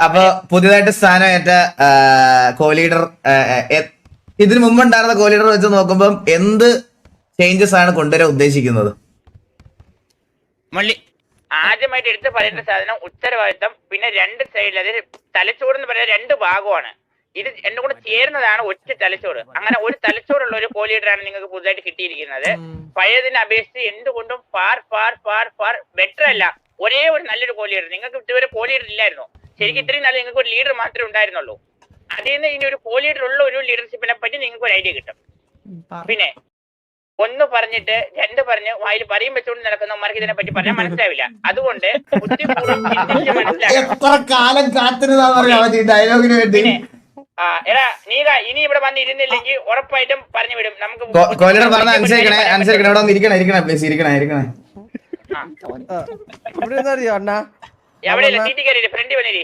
അപ്പൊ പുതിയതായിട്ട് സ്ഥാനമേറ്റ കോ-ലീഡർ ഇതിനു മുമ്പുണ്ടായിരുന്ന കോ-ലീഡർ വെച്ച് നോക്കുമ്പോൾ എന്ത് ചേഞ്ചസ് ആണ് കൊണ്ടുവരാൻ ഉദ്ദേശിക്കുന്നത്? ആദ്യമായിട്ട് എടുത്ത് പറയേണ്ട സാധനം ഉത്തരവാദിത്തം. പിന്നെ രണ്ട് സൈഡിൽ, അതായത് തലച്ചോറ് എന്ന് പറയുന്ന രണ്ട് ഭാഗമാണ്. ഇത് എന്നെ കൂടെ ചേരുന്നതാണ് ഒറ്റ തലച്ചോറ്. അങ്ങനെ ഒരു തലച്ചോറുള്ള ഒരു കോ-ലീഡറാണ് നിങ്ങൾക്ക് പുതുതായിട്ട് കിട്ടിയിരിക്കുന്നത്. പഴയതിനെ അപേക്ഷിച്ച് എന്തുകൊണ്ടും far far far far better അല്ല. ഒരേ ഒരു നല്ലൊരു കോ-ലീഡർ. നിങ്ങൾക്ക് ഇതുവരെ കോ-ലീഡർ ഇല്ലായിരുന്നു. ശരിക്കും ഇത്രയും നാൾ നിങ്ങൾക്ക് ഒരു ലീഡർ മാത്രമേ ഉണ്ടായിരുന്നുള്ളൂ. അതിൽ നിന്ന് ഇനി ഒരു കോ-ലീഡർ ഉള്ള ഒരു ലീഡർഷിപ്പിനെ പറ്റി നിങ്ങൾക്ക് ഒരു ഐഡിയ കിട്ടും. പിന്നെ ഒന്ന് പറഞ്ഞിട്ട് രണ്ട് പറഞ്ഞ് വായിൽ പറയും വെച്ചുകൊണ്ട് നടക്കുന്നവന്മാർക്ക് ഇതിനെ പറ്റി പറയാൻ മനസ്സിലാവില്ല. അതുകൊണ്ട് എടാ നീക ഇനി ഇവിടെ വന്ന് ഇരുന്നില്ലെങ്കിൽ ഉറപ്പായിട്ടും പറഞ്ഞു വിടും. നമുക്ക് എവിടെയല്ല സീറ്റ് കയറി ഫ്രണ്ട് വന്നിരി.